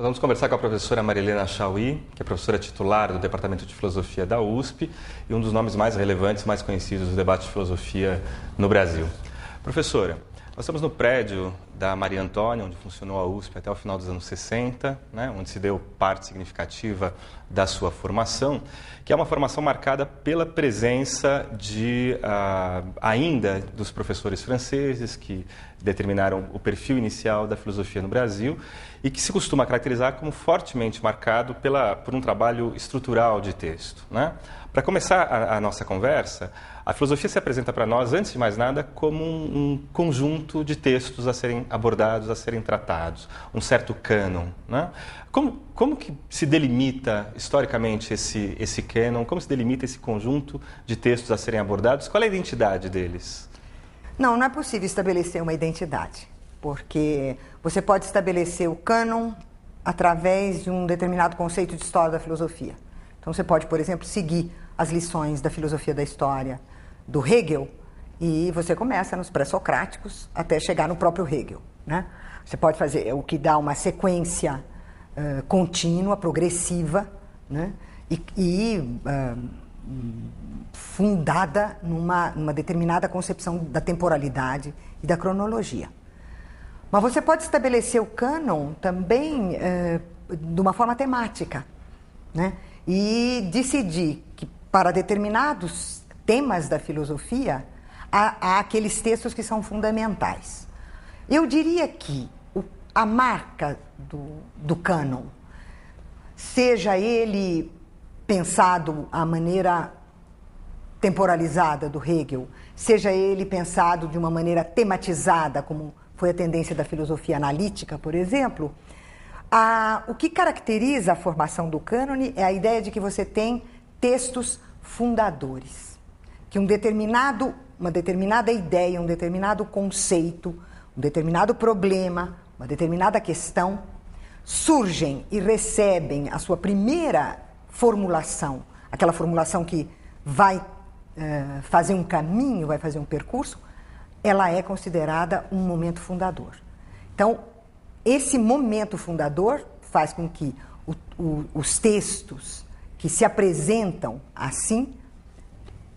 vamos conversar com a professora Marilena Chauí, que é professora titular do Departamento de Filosofia da USP e um dos nomes mais relevantes, mais conhecidos do debate de filosofia no Brasil. Professora, nós estamos no prédio da Maria Antônia, onde funcionou a USP até o final dos anos 60, né, onde se deu parte significativa da sua formação, que é uma formação marcada pela presença ainda dos professores franceses que determinaram o perfil inicial da filosofia no Brasil e que se costuma caracterizar como fortemente marcado por um trabalho estrutural de texto, né? Para começar a nossa conversa, a filosofia se apresenta para nós, antes de mais nada, como um conjunto de textos a serem abordados, a serem tratados, um certo cânon, né? Como que se delimita historicamente esse cânon? Como se delimita esse conjunto de textos a serem abordados? Qual é a identidade deles? Não é possível estabelecer uma identidade, porque você pode estabelecer o cânon através de um determinado conceito de história da filosofia. Então você pode, por exemplo, seguir as lições da filosofia da história do Hegel e você começa nos pré-socráticos até chegar no próprio Hegel, né? Você pode fazer o que dá uma sequência contínua, progressiva, né? e fundada numa determinada concepção da temporalidade e da cronologia. Mas você pode estabelecer o cânon também de uma forma temática, né? E decidir que para determinados temas da filosofia há aqueles textos que são fundamentais. Eu diria que a marca do cânon, seja ele pensado à maneira temporalizada do Hegel, seja ele pensado de uma maneira tematizada, como foi a tendência da filosofia analítica, por exemplo, o que caracteriza a formação do cânone é a ideia de que você tem textos fundadores, que uma determinada ideia, um determinado conceito, um determinado problema, uma determinada questão, surgem e recebem a sua primeira formulação, aquela formulação que vai fazer um caminho, vai fazer um percurso, ela é considerada um momento fundador. Então, esse momento fundador faz com que os textos que se apresentam assim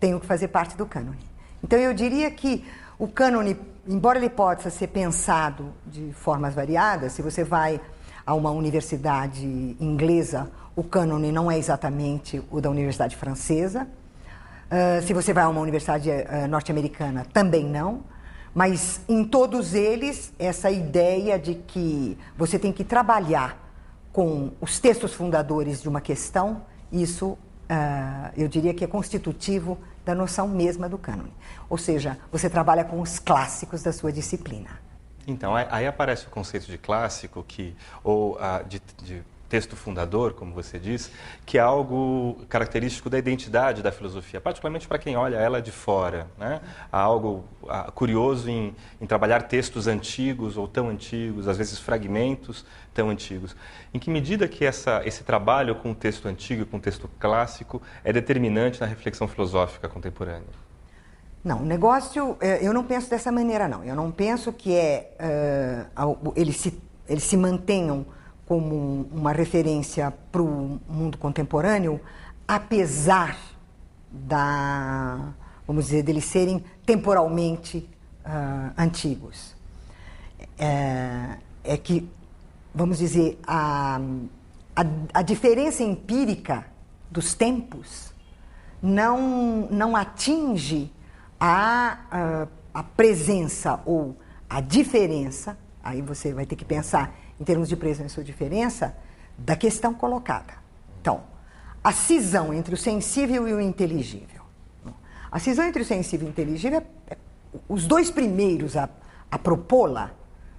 tenham que fazer parte do cânone. Então, eu diria que o cânone, embora ele possa ser pensado de formas variadas, se você vai a uma universidade inglesa, o cânone não é exatamente o da universidade francesa. Se você vai a uma universidade norte-americana, também não. Mas em todos eles, essa ideia de que você tem que trabalhar com os textos fundadores de uma questão, isso eu diria que é constitutivo da noção mesma do cânone. Ou seja, você trabalha com os clássicos da sua disciplina. Então, aí aparece o conceito de clássico, ou de texto fundador, como você diz, que é algo característico da identidade da filosofia, particularmente para quem olha ela de fora, né? Há algo curioso em trabalhar textos antigos ou tão antigos, às vezes fragmentos tão antigos. Em que medida que esse trabalho com o texto antigo e com o texto clássico é determinante na reflexão filosófica contemporânea? Não, o negócio, eu não penso dessa maneira, não. Eu não penso que eles se mantenham como uma referência para o mundo contemporâneo, apesar vamos dizer, deles serem temporalmente antigos. É que, vamos dizer, a diferença empírica dos tempos não atinge a presença ou a diferença, aí você vai ter que pensar em termos de presença ou diferença, da questão colocada. Então, a cisão entre o sensível e o inteligível. A cisão entre o sensível e o inteligível, os dois primeiros a propô-la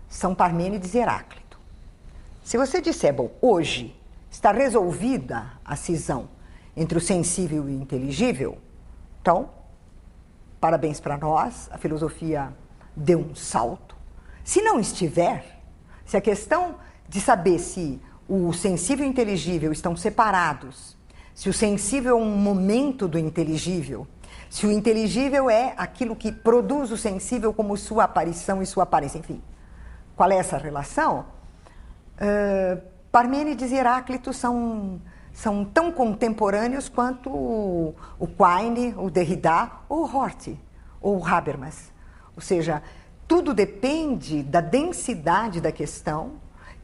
são Parmênides e Heráclito. Se você disser, bom, hoje está resolvida a cisão entre o sensível e o inteligível, então, parabéns para nós, a filosofia deu um salto. Se não estiver, se a questão de saber se o sensível e o inteligível estão separados, se o sensível é um momento do inteligível, se o inteligível é aquilo que produz o sensível como sua aparição e sua aparência, enfim, qual é essa relação? Parmênides e Heráclito são tão contemporâneos quanto o Quine, o Derrida, ou o Horthy, ou o Habermas. Ou seja, tudo depende da densidade da questão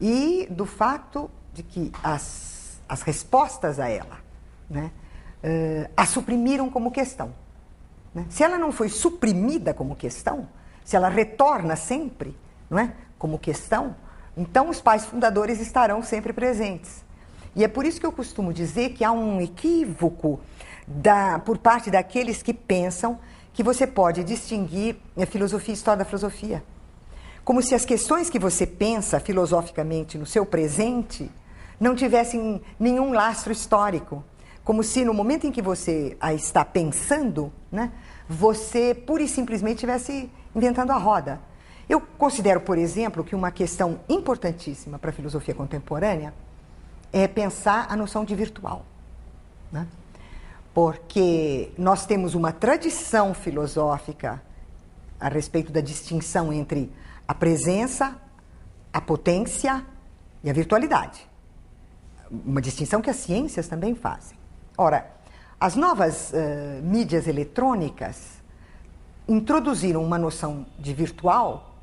e do fato de que as respostas a ela, né, a suprimiram como questão. Né? Se ela não foi suprimida como questão, se ela retorna sempre, não é, como questão, então os pais fundadores estarão sempre presentes. E é por isso que eu costumo dizer que há um equívoco por parte daqueles que pensam que você pode distinguir a filosofia e a história da filosofia. Como se as questões que você pensa filosoficamente no seu presente não tivessem nenhum lastro histórico. Como se no momento em que você a está pensando, né, você pura e simplesmente estivesse inventando a roda. Eu considero, por exemplo, que uma questão importantíssima para a filosofia contemporânea é pensar a noção de virtual. Né? Porque nós temos uma tradição filosófica a respeito da distinção entre a presença, a potência e a virtualidade. Uma distinção que as ciências também fazem. Ora, as novas mídias eletrônicas introduziram uma noção de virtual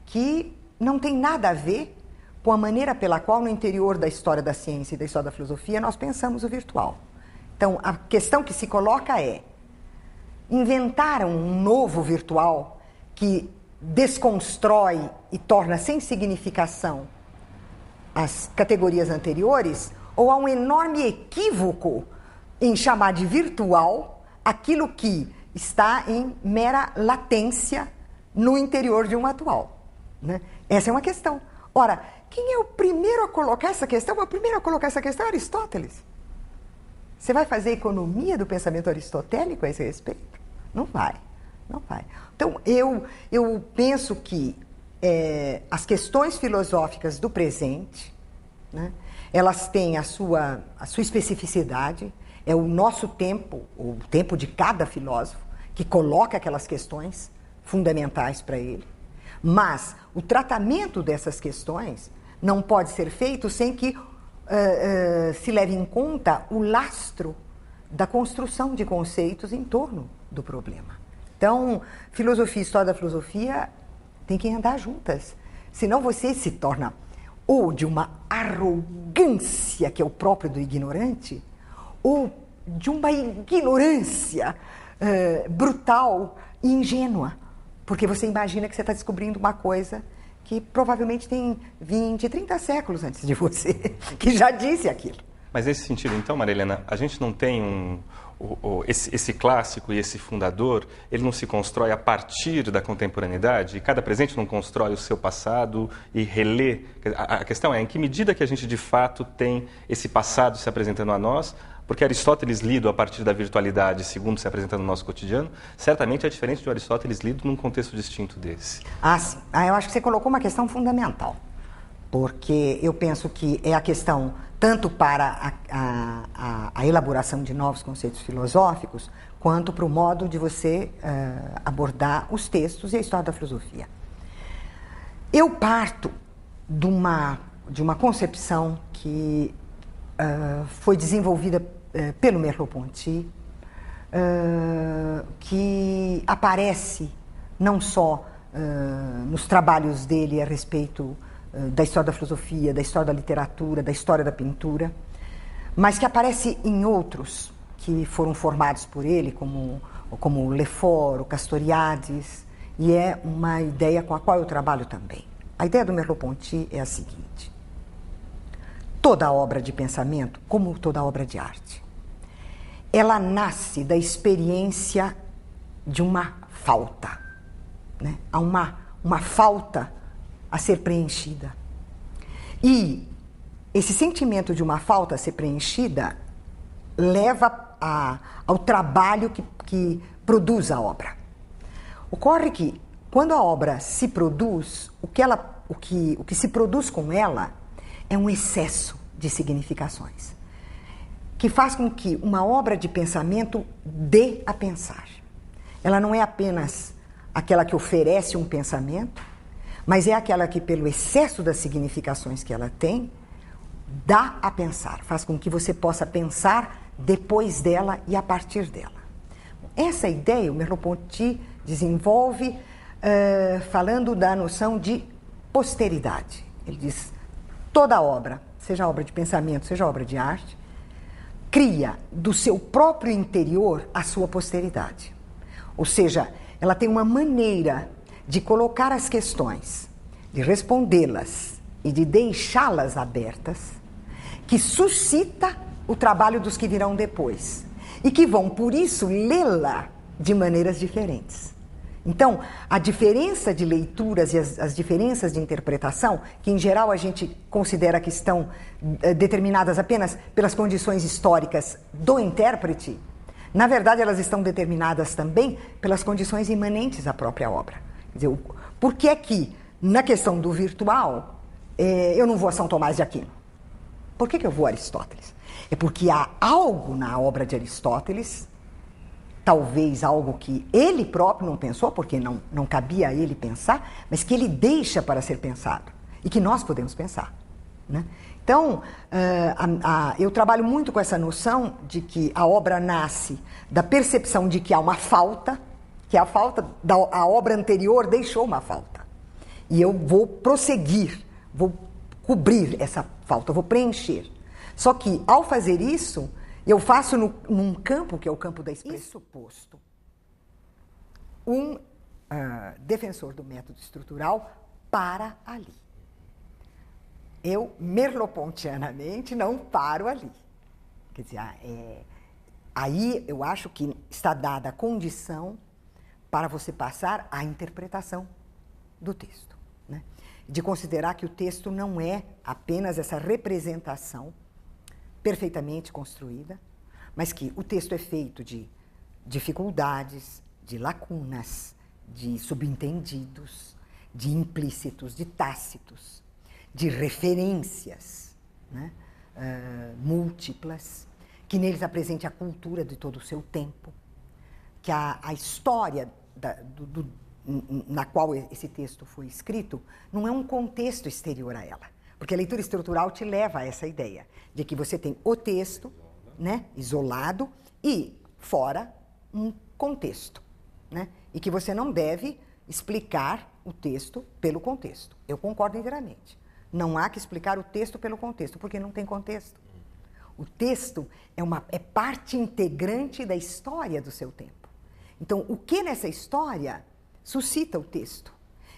que não tem nada a ver com a maneira pela qual, no interior da história da ciência e da história da filosofia, nós pensamos o virtual. Então, a questão que se coloca é: inventaram um novo virtual que desconstrói e torna sem significação as categorias anteriores, ou há um enorme equívoco em chamar de virtual aquilo que está em mera latência no interior de um atual? Né? Essa é uma questão. Ora, quem é o primeiro a colocar essa questão? O primeiro a colocar essa questão é Aristóteles. Você vai fazer economia do pensamento aristotélico a esse respeito? Não vai, não vai. Então, eu penso que as questões filosóficas do presente, né, elas têm a sua especificidade, é o nosso tempo, o tempo de cada filósofo, que coloca aquelas questões fundamentais para ele. Mas o tratamento dessas questões não pode ser feito sem que se leve em conta o lastro da construção de conceitos em torno do problema. Então, filosofia e história da filosofia têm que andar juntas. Senão você se torna ou de uma arrogância, que é o próprio do ignorante, ou de uma ignorância brutal e ingênua. Porque você imagina que você está descobrindo uma coisa que provavelmente tem 20, 30 séculos antes de você, que já disse aquilo. Mas nesse sentido, então, Maria Helena, a gente não tem esse clássico e esse fundador, ele não se constrói a partir da contemporaneidade? E cada presente não constrói o seu passado e relê? A questão é, em que medida que a gente, de fato, tem esse passado se apresentando a nós? Porque Aristóteles lido a partir da virtualidade, segundo se apresenta no nosso cotidiano, certamente é diferente de um Aristóteles lido num contexto distinto desse. Sim. Eu acho que você colocou uma questão fundamental. Porque eu penso que é a questão tanto para a elaboração de novos conceitos filosóficos, quanto para o modo de você abordar os textos e a história da filosofia. Eu parto de uma concepção que foi desenvolvida pelo Merleau-Ponty, que aparece não só nos trabalhos dele a respeito da história da filosofia, da história da literatura, da história da pintura, mas que aparece em outros que foram formados por ele, como Lefort, o Castoriadis, e é uma ideia com a qual eu trabalho também. A ideia do Merleau-Ponty é a seguinte: toda obra de pensamento, como toda obra de arte, ela nasce da experiência de uma falta, né? Há uma falta a ser preenchida. E esse sentimento de uma falta a ser preenchida leva ao trabalho que produz a obra. Ocorre que, quando a obra se produz, o que se produz com ela é um excesso de significações, que faz com que uma obra de pensamento dê a pensar. Ela não é apenas aquela que oferece um pensamento, mas é aquela que, pelo excesso das significações que ela tem, dá a pensar, faz com que você possa pensar depois dela e a partir dela. Essa ideia o Merleau-Ponty desenvolve falando da noção de posteridade. Ele diz, toda obra, seja obra de pensamento, seja obra de arte, cria do seu próprio interior a sua posteridade. Ou seja, ela tem uma maneira de colocar as questões, de respondê-las e de deixá-las abertas, que suscita o trabalho dos que virão depois e que vão, por isso, lê-la de maneiras diferentes. Então, a diferença de leituras e as diferenças de interpretação, que em geral a gente considera que estão determinadas apenas pelas condições históricas do intérprete, na verdade elas estão determinadas também pelas condições imanentes à própria obra. Quer dizer, por que é que, na questão do virtual, eu não vou a São Tomás de Aquino? Por que eu vou a Aristóteles? É porque há algo na obra de Aristóteles, talvez algo que ele próprio não pensou, porque não cabia a ele pensar, mas que ele deixa para ser pensado e que nós podemos pensar, né? Então, eu trabalho muito com essa noção de que a obra nasce da percepção de que há uma falta, que a falta a obra anterior deixou uma falta. E eu vou prosseguir, vou cobrir essa falta, vou preencher. Só que, ao fazer isso, eu faço num campo que é o campo da expressão. Isso posto, um defensor do método estrutural para ali. Eu, merleau-pontianamente, não paro ali. Quer dizer, aí eu acho que está dada a condição para você passar à interpretação do texto, né? De considerar que o texto não é apenas essa representação perfeitamente construída, mas que o texto é feito de dificuldades, de lacunas, de subentendidos, de implícitos, de tácitos, de referências, né, múltiplas, que neles apresente a cultura de todo o seu tempo, que a história na qual esse texto foi escrito não é um contexto exterior a ela. Porque a leitura estrutural te leva a essa ideia de que você tem o texto, né, isolado e fora um contexto, né, e que você não deve explicar o texto pelo contexto. Eu concordo inteiramente. Não há que explicar o texto pelo contexto, porque não tem contexto. O texto é parte integrante da história do seu tempo. Então, o que nessa história suscita o texto?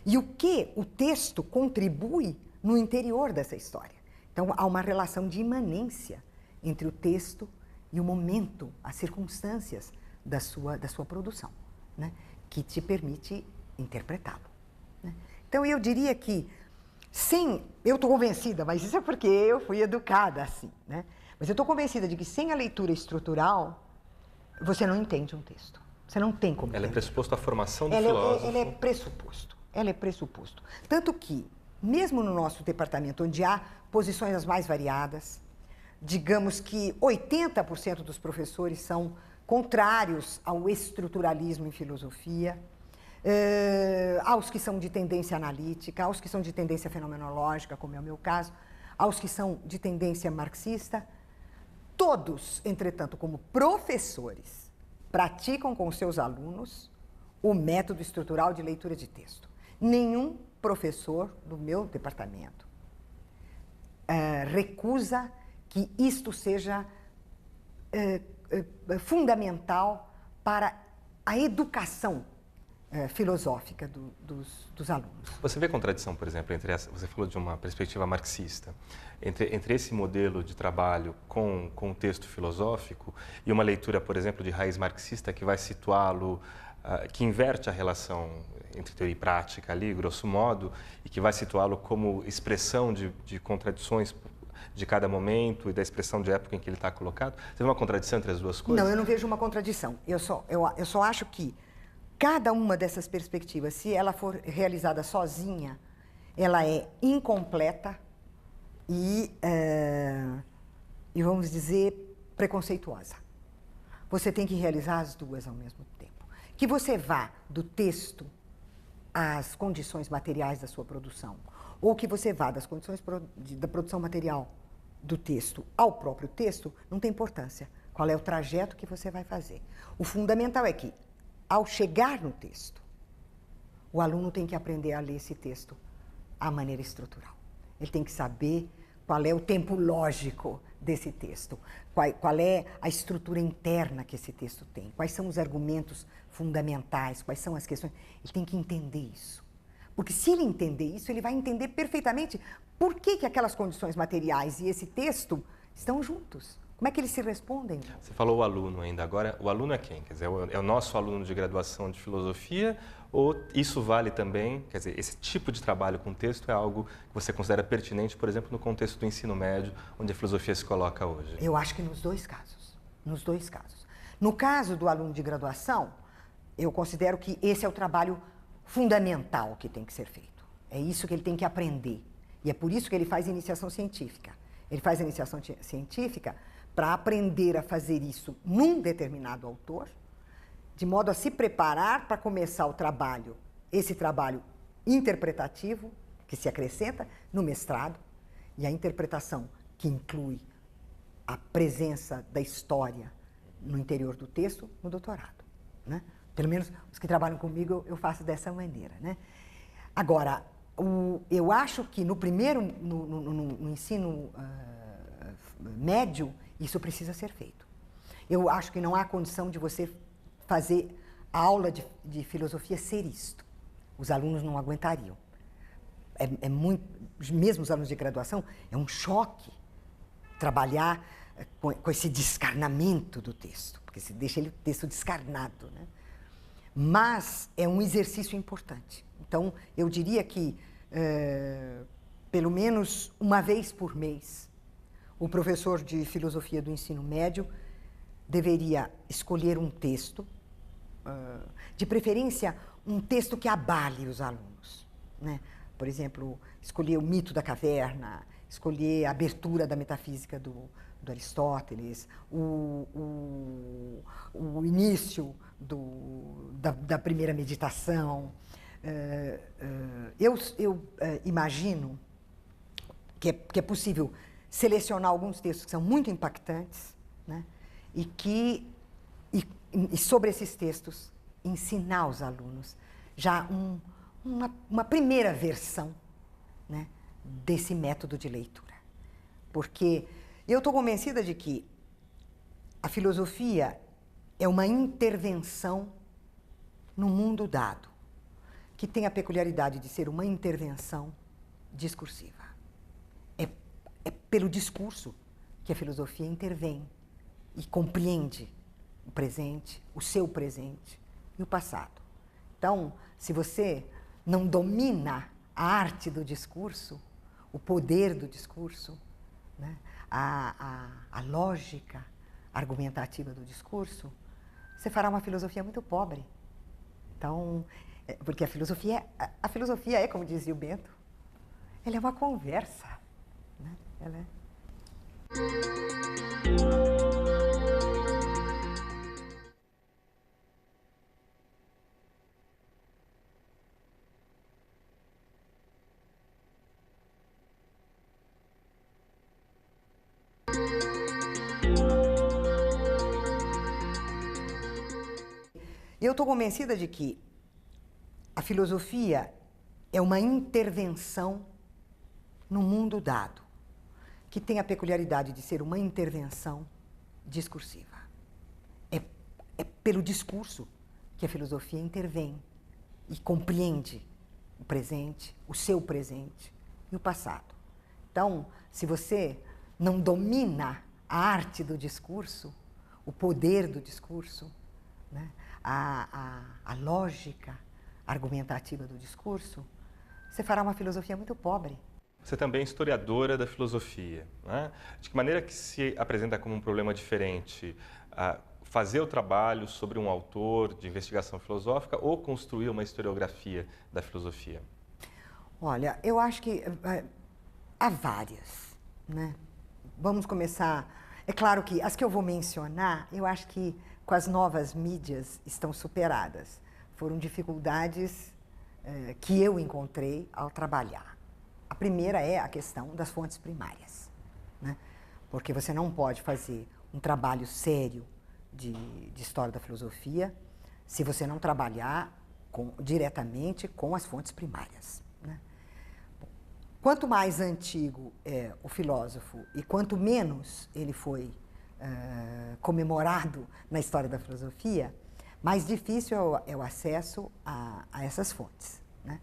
E o que o texto contribui no interior dessa história? Então, há uma relação de imanência entre o texto e o momento, as circunstâncias da sua produção, né, que te permite interpretá-lo, né? Então, eu diria que, eu estou convencida, mas isso é porque eu fui educada assim, né? Mas eu estou convencida de que sem a leitura estrutural, você não entende um texto. Você não tem como entender. Ela é pressuposto à formação do filósofo. Ela é pressuposto. Ela é pressuposto. Tanto que, mesmo no nosso departamento, onde há posições as mais variadas, digamos que 80% dos professores são contrários ao estruturalismo em filosofia, aos que são de tendência analítica, aos que são de tendência fenomenológica, como é o meu caso, aos que são de tendência marxista, todos, entretanto, como professores, praticam com seus alunos o método estrutural de leitura de texto. Nenhum professor do meu departamento recusa que isto seja fundamental para a educação filosófica dos alunos. Você vê contradição, por exemplo, você falou de uma perspectiva marxista, entre esse modelo de trabalho com o texto filosófico e uma leitura, por exemplo, de raiz marxista que vai situá-lo, que inverte a relação entre teoria e prática ali, grosso modo, e que vai situá-lo como expressão de contradições de cada momento e da expressão de época em que ele está colocado? Você vê uma contradição entre as duas coisas? Não, eu não vejo uma contradição. Eu só acho que cada uma dessas perspectivas, se ela for realizada sozinha, ela é incompleta e vamos dizer, preconceituosa. Você tem que realizar as duas ao mesmo tempo. Que você vá do texto às condições materiais da sua produção, ou que você vá das condições da produção material do texto ao próprio texto não tem importância. Qual é o trajeto que você vai fazer? O fundamental é que, ao chegar no texto, o aluno tem que aprender a ler esse texto à maneira estrutural. Ele tem que saber qual é o tempo lógico desse texto, qual é a estrutura interna que esse texto tem, quais são os argumentos fundamentais, quais são as questões. Ele tem que entender isso. Porque se ele entender isso, ele vai entender perfeitamente por que aquelas condições materiais e esse texto estão juntos. Como é que eles se respondem? Você falou o aluno ainda. Agora, o aluno é quem? Quer dizer, é o nosso aluno de graduação de filosofia ou isso vale também? Quer dizer, esse tipo de trabalho com texto é algo que você considera pertinente, por exemplo, no contexto do ensino médio, onde a filosofia se coloca hoje? Eu acho que nos dois casos. Nos dois casos. No caso do aluno de graduação, eu considero que esse é o trabalho fundamental que tem que ser feito. É isso que ele tem que aprender. E é por isso que ele faz iniciação científica. Ele faz a iniciação científica para aprender a fazer isso num determinado autor, de modo a se preparar para começar o trabalho, esse trabalho interpretativo, que se acrescenta no mestrado, e a interpretação que inclui a presença da história no interior do texto, no doutorado, né? Pelo menos os que trabalham comigo eu faço dessa maneira, né? Agora, eu acho que no primeiro, no ensino médio, isso precisa ser feito. Eu acho que não há condição de você fazer a aula de filosofia ser isto. Os alunos não aguentariam. É muito, mesmo os alunos de graduação, é um choque trabalhar com esse descarnamento do texto, porque se deixa o texto descarnado, né? Mas é um exercício importante. Então, eu diria que, pelo menos uma vez por mês, o professor de filosofia do ensino médio deveria escolher um texto, de preferência um texto que abale os alunos, né? Por exemplo, escolher o mito da caverna, escolher a abertura da metafísica do Aristóteles, o início da primeira meditação. Eu imagino que é possível selecionar alguns textos que são muito impactantes, né? E sobre esses textos ensinar aos alunos já uma primeira versão, né, desse método de leitura. Porque eu estou convencida de que a filosofia é uma intervenção no mundo dado, que tem a peculiaridade de ser uma intervenção discursiva. É pelo discurso que a filosofia intervém e compreende o presente, o seu presente e o passado. Então, se você não domina a arte do discurso, o poder do discurso, né, a lógica argumentativa do discurso, você fará uma filosofia muito pobre. Então, porque a filosofia é, como dizia o Bento, ela é uma conversa, né? Ela é... Eu estou convencida de que a filosofia é uma intervenção no mundo dado, que tem a peculiaridade de ser uma intervenção discursiva. É pelo discurso que a filosofia intervém e compreende o presente, o seu presente e o passado. Então, se você não domina a arte do discurso, o poder do discurso, né, a lógica argumentativa do discurso, você fará uma filosofia muito pobre. Você também é historiadora da filosofia, né? De que maneira que se apresenta como um problema diferente fazer o trabalho sobre um autor de investigação filosófica ou construir uma historiografia da filosofia? Olha, eu acho que há várias, né? Vamos começar... É claro que as que eu vou mencionar, eu acho que com as novas mídias estão superadas. Foram dificuldades que eu encontrei ao trabalhar. A primeira é a questão das fontes primárias, né? porque você não pode fazer um trabalho sério de história da filosofia se você não trabalhar diretamente com as fontes primárias, né? Quanto mais antigo é o filósofo e quanto menos ele foi comemorado na história da filosofia, mais difícil é o acesso a essas fontes, né?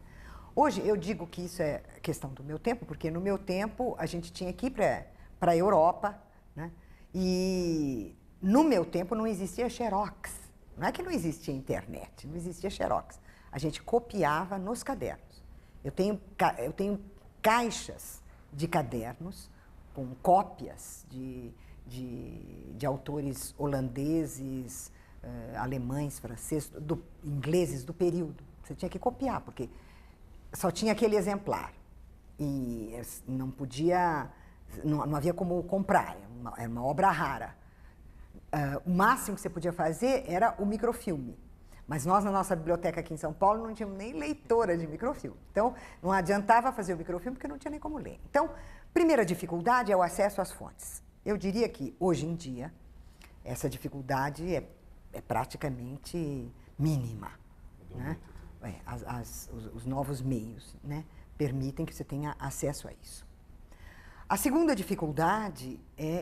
Hoje eu digo que isso é questão do meu tempo, porque no meu tempo a gente tinha que ir para a Europa, né? E no meu tempo não existia xerox. Não é que não existia internet, não existia xerox. A gente copiava nos cadernos. Eu tenho caixas de cadernos com cópias de autores holandeses, alemães, franceses, ingleses do período. Você tinha que copiar, porque só tinha aquele exemplar. E não podia, não havia como comprar, era uma obra rara. O máximo que você podia fazer era o microfilme. Mas nós, na nossa biblioteca aqui em São Paulo, não tínhamos nem leitora de microfilme. Então, não adiantava fazer o microfilme, porque não tinha nem como ler. Então, primeira dificuldade é o acesso às fontes. Eu diria que, hoje em dia, essa dificuldade é praticamente mínima, né? Os novos meios, né, permitem que você tenha acesso a isso. A segunda dificuldade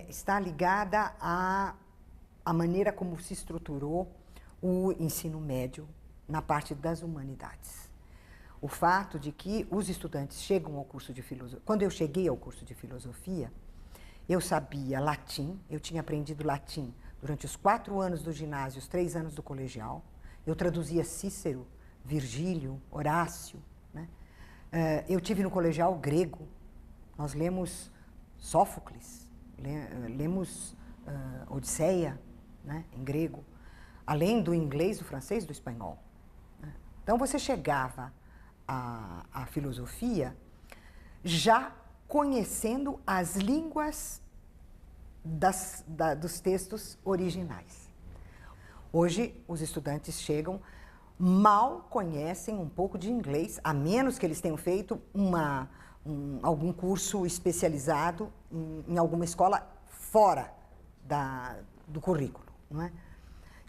está ligada à maneira como se estruturou o ensino médio na parte das humanidades. O fato de que os estudantes chegam ao curso de filosofia... Quando eu cheguei ao curso de filosofia, eu sabia latim, eu tinha aprendido latim durante os 4 anos do ginásio, os 3 anos do colegial. Eu traduzia Cícero, Virgílio, Horácio, né? Eu tive no colegial grego. Nós lemos Sófocles, lemos Odisseia, né, em grego, além do inglês, do francês, do espanhol, né? Então você chegava à filosofia já conhecendo as línguas dos textos originais. Hoje os estudantes chegam, mal conhecem um pouco de inglês, a menos que eles tenham feito algum curso especializado em alguma escola fora do currículo, não é?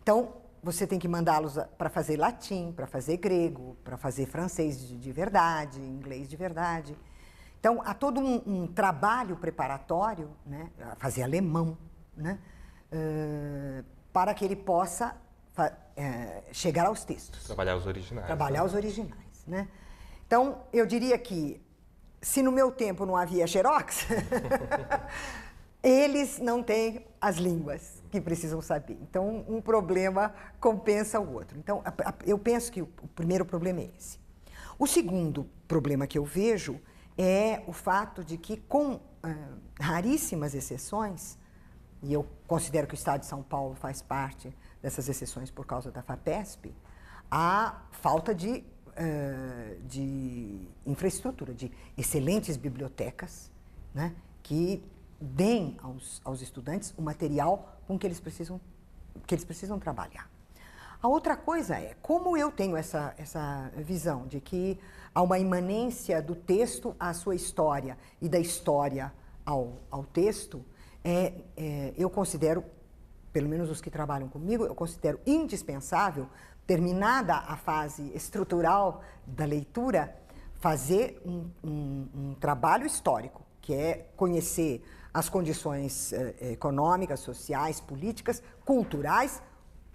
Então, você tem que mandá-los para fazer latim, para fazer grego, para fazer francês de verdade, inglês de verdade. Então, há todo um trabalho preparatório, né, fazer alemão, né, para que ele possa chegar aos textos. Trabalhar os originais. Trabalhar, né, os originais, né? Então, eu diria que, se no meu tempo não havia xerox, eles não têm as línguas que precisam saber. Então, um problema compensa o outro. Então, eu penso que o primeiro problema é esse. O segundo problema que eu vejo é o fato de que, com raríssimas exceções, e eu considero que o Estado de São Paulo faz parte dessas exceções por causa da FAPESP, há falta de infraestrutura, de excelentes bibliotecas, né, que deem aos estudantes o material com que eles precisam trabalhar. A outra coisa é, como eu tenho essa visão de que há uma imanência do texto à sua história e da história ao texto, eu considero, pelo menos os que trabalham comigo, eu considero indispensável, terminada a fase estrutural da leitura, fazer um trabalho histórico, que é conhecer as condições econômicas, sociais, políticas, culturais,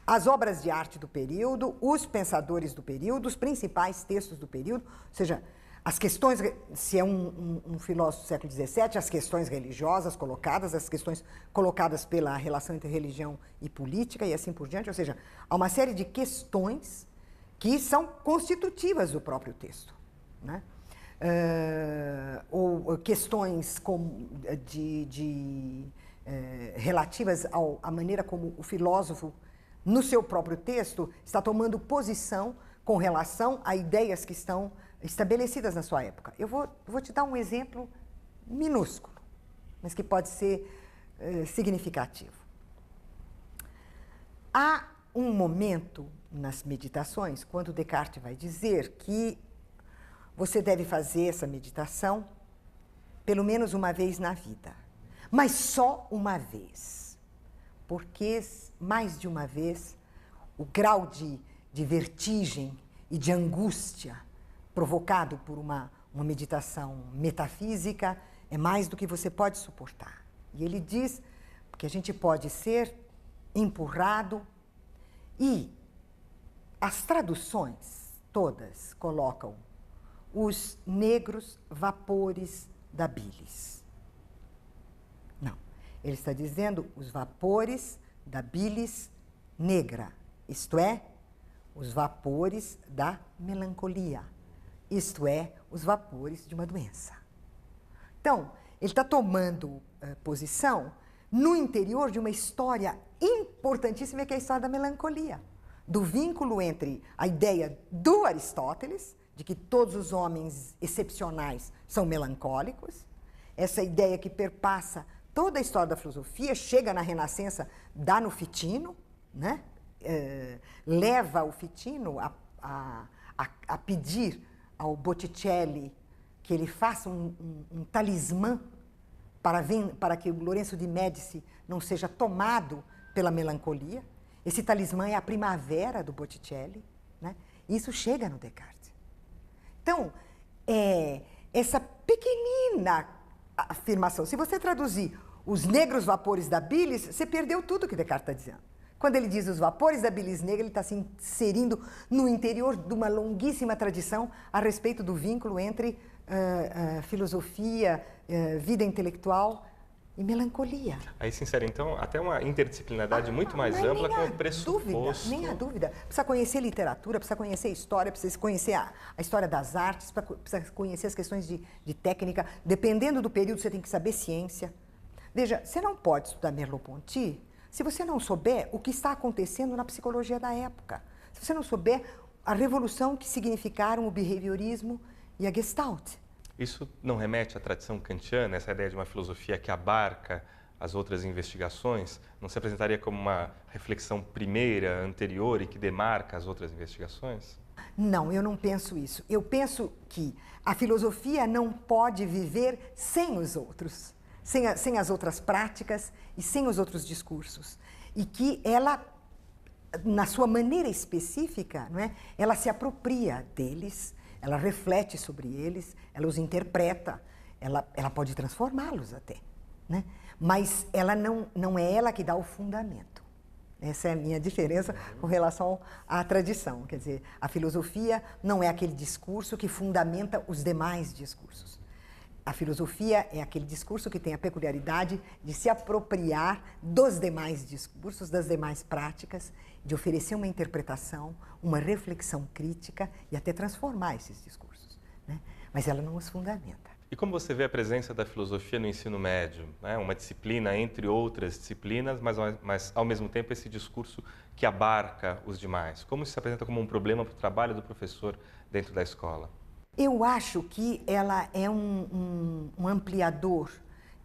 as obras de arte do período, os pensadores do período, os principais textos do período, ou seja, as questões, se é um filósofo do século XVII, as questões religiosas colocadas, as questões colocadas pela relação entre religião e política e assim por diante, ou seja, há uma série de questões que são constitutivas do próprio texto, né? Ou questões relativas à maneira como o filósofo, no seu próprio texto, está tomando posição com relação a ideias que estão estabelecidas na sua época. Eu vou te dar um exemplo minúsculo, mas que pode ser significativo. Há um momento nas meditações, quando Descartes vai dizer que você deve fazer essa meditação pelo menos uma vez na vida. mas só uma vez. Porque mais de uma vez o grau de vertigem e de angústia provocado por uma meditação metafísica é mais do que você pode suportar. E ele diz que a gente pode ser empurrado, e as traduções todas colocam os negros vapores da bilis. Não, ele está dizendo os vapores da bilis negra, isto é, os vapores da melancolia, isto é, os vapores de uma doença. Então, ele está tomando posição no interior de uma história importantíssima, que é a história da melancolia, do vínculo entre a ideia do Aristóteles, de que todos os homens excepcionais são melancólicos, essa ideia que perpassa toda a história da filosofia, chega na Renascença, dá no Ficino, né? Leva o Ficino a pedir ao Botticelli que ele faça um talismã para que o Lourenço de Médici não seja tomado pela melancolia. Esse talismã é a primavera do Botticelli, né? Isso chega no Descartes. Então, essa pequenina afirmação, se você traduzir os negros vapores da bilis, você perdeu tudo que Descartes está dizendo. Quando ele diz os vapores da bilis negra, ele está se inserindo no interior de uma longuíssima tradição a respeito do vínculo entre filosofia, vida intelectual e melancolia. Aí se insere, então, até uma interdisciplinaridade muito mais ampla com o pressuposto. Nem há dúvida. Precisa conhecer literatura, precisa conhecer história, precisa conhecer a história das artes, precisa conhecer as questões de técnica. Dependendo do período, você tem que saber ciência. Veja, você não pode estudar Merleau-Ponty se você não souber o que está acontecendo na psicologia da época. Se você não souber a revolução que significaram o behaviorismo e a Gestalt. Isso não remete à tradição kantiana, essa ideia de uma filosofia que abarca as outras investigações? Não se apresentaria como uma reflexão primeira, anterior e que demarca as outras investigações? Não, eu não penso isso. Eu penso que a filosofia não pode viver sem os outros, sem as outras práticas e sem os outros discursos. E que ela, na sua maneira específica, não é? Ela se apropria deles, ela reflete sobre eles, ela os interpreta, ela pode transformá-los até, né? Mas ela não é ela que dá o fundamento. Essa é a minha diferença com relação à tradição. Quer dizer, a filosofia não é aquele discurso que fundamenta os demais discursos. A filosofia é aquele discurso que tem a peculiaridade de se apropriar dos demais discursos, das demais práticas, de oferecer uma interpretação, uma reflexão crítica e até transformar esses discursos, né? Mas ela não os fundamenta. E como você vê a presença da filosofia no ensino médio? Né? Uma disciplina entre outras disciplinas, mas ao mesmo tempo esse discurso que abarca os demais. Como isso se apresenta como um problema para o trabalho do professor dentro da escola? Eu acho que ela é um ampliador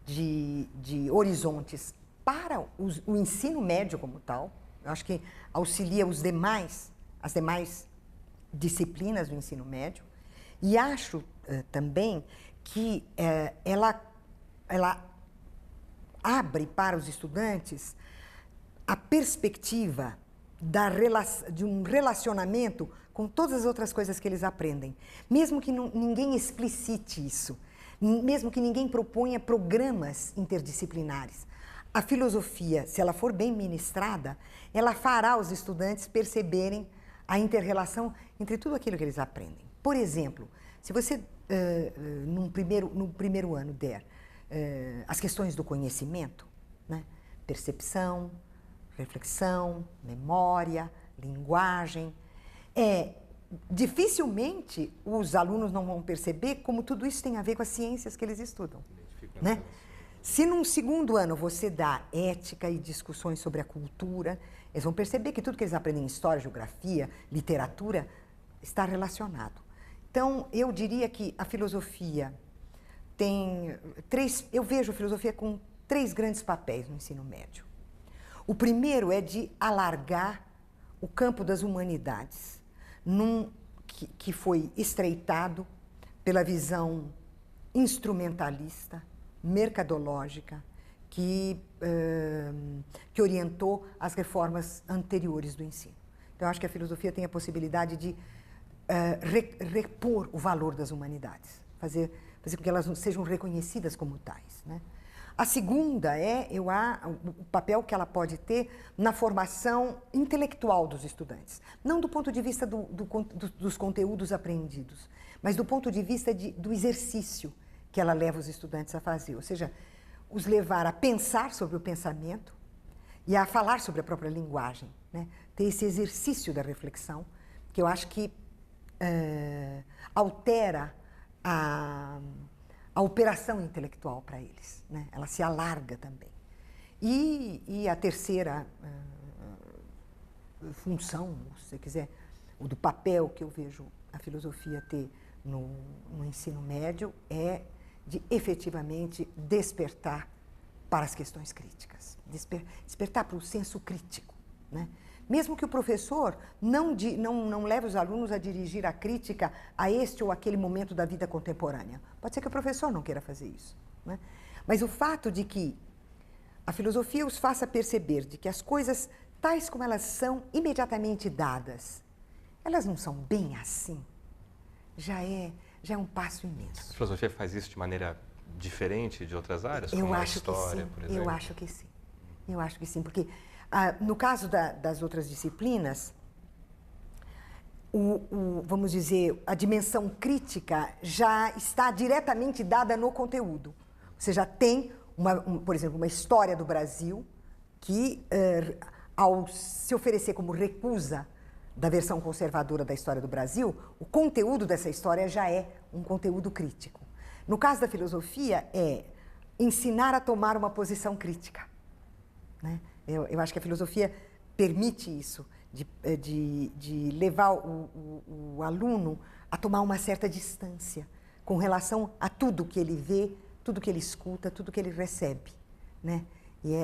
de horizontes para o ensino médio como tal. Eu acho que auxilia as demais disciplinas do ensino médio. E acho também que ela abre para os estudantes a perspectiva de um relacionamento com todas as outras coisas que eles aprendem. Mesmo que ninguém explicite isso, mesmo que ninguém proponha programas interdisciplinares. A filosofia, se ela for bem ministrada, ela fará os estudantes perceberem a inter-relação entre tudo aquilo que eles aprendem. Por exemplo, se você, no primeiro ano, der as questões do conhecimento, né? Percepção, reflexão, memória, linguagem, dificilmente os alunos não vão perceber como tudo isso tem a ver com as ciências que eles estudam, né? Se num segundo ano você dá ética e discussões sobre a cultura, eles vão perceber que tudo que eles aprendem em história, geografia, literatura, está relacionado. Então, eu diria que a filosofia eu vejo a filosofia com 3 grandes papéis no ensino médio. O primeiro é de alargar o campo das humanidades, que foi estreitado pela visão instrumentalista, mercadológica, que orientou as reformas anteriores do ensino. Então, eu acho que a filosofia tem a possibilidade de repor o valor das humanidades, fazer com que elas sejam reconhecidas como tais, né? A segunda é o papel que ela pode ter na formação intelectual dos estudantes. Não do ponto de vista dos conteúdos aprendidos, mas do ponto de vista do exercício que ela leva os estudantes a fazer. Ou seja, os levar a pensar sobre o pensamento e a falar sobre a própria linguagem, né? Ter esse exercício da reflexão, que eu acho que altera a operação intelectual para eles, né? Ela se alarga também. E a terceira função, se você quiser, o do papel que eu vejo a filosofia ter no ensino médio é de efetivamente despertar para as questões críticas, despertar para o senso crítico, né? Mesmo que o professor não leve os alunos a dirigir a crítica a este ou aquele momento da vida contemporânea. Pode ser que o professor não queira fazer isso, né? Mas o fato de que a filosofia os faça perceber de que as coisas, tais como elas são, imediatamente dadas, elas não são bem assim, já é um passo imenso. A filosofia faz isso de maneira diferente de outras áreas, como a história, por exemplo? Eu acho que sim. Eu acho que sim, porque no caso das outras disciplinas, vamos dizer, a dimensão crítica já está diretamente dada no conteúdo. Você já tem, por exemplo, uma história do Brasil que, ao se oferecer como recusa da versão conservadora da história do Brasil, o conteúdo dessa história já é um conteúdo crítico. No caso da filosofia, é ensinar a tomar uma posição crítica, né? Eu acho que a filosofia permite isso, de levar o aluno a tomar uma certa distância com relação a tudo que ele vê, tudo que ele escuta, tudo que ele recebe, né?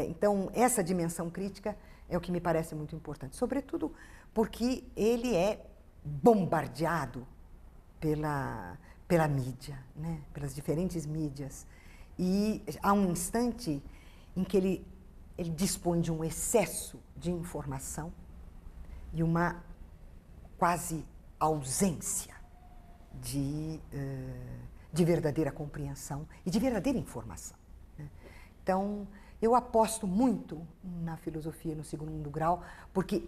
Então, essa dimensão crítica é o que me parece muito importante, sobretudo porque ele é bombardeado pela mídia, né? Pelas diferentes mídias. E há um instante em que ele dispõe de um excesso de informação e uma quase ausência de verdadeira compreensão e de verdadeira informação, né? Então, eu aposto muito na filosofia no segundo grau, porque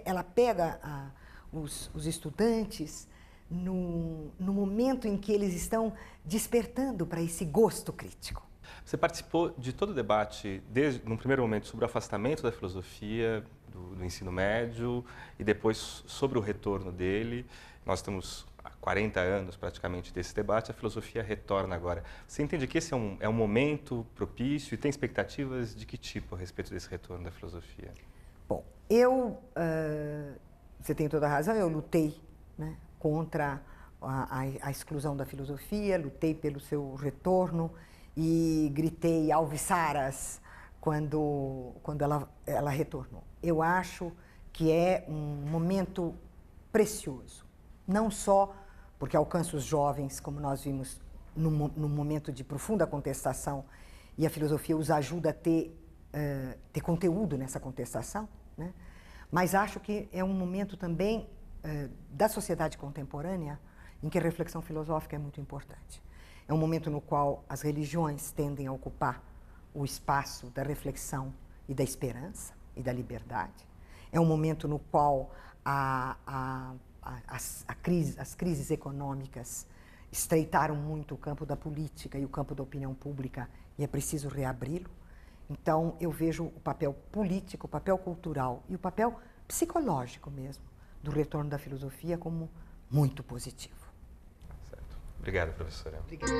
ela pega os estudantes no momento em que eles estão despertando para esse gosto crítico. Você participou de todo o debate, desde no primeiro momento, sobre o afastamento da filosofia do ensino médio e depois sobre o retorno dele. Nós estamos há 40 anos praticamente desse debate, a filosofia retorna agora. Você entende que esse é um momento propício e tem expectativas de que tipo a respeito desse retorno da filosofia? Bom, você tem toda a razão, eu lutei, né, contra a exclusão da filosofia, lutei pelo seu retorno e gritei alviçaras quando ela retornou. Eu acho que é um momento precioso, não só porque alcança os jovens, como nós vimos num momento de profunda contestação, e a filosofia os ajuda a ter conteúdo nessa contestação, né? Mas acho que é um momento também da sociedade contemporânea em que a reflexão filosófica é muito importante. É um momento no qual as religiões tendem a ocupar o espaço da reflexão e da esperança e da liberdade. É um momento no qual as crises econômicas estreitaram muito o campo da política e o campo da opinião pública e é preciso reabri-lo. Então, eu vejo o papel político, o papel cultural e o papel psicológico mesmo do retorno da filosofia como muito positivo. Certo. Obrigado, professora. Obrigada.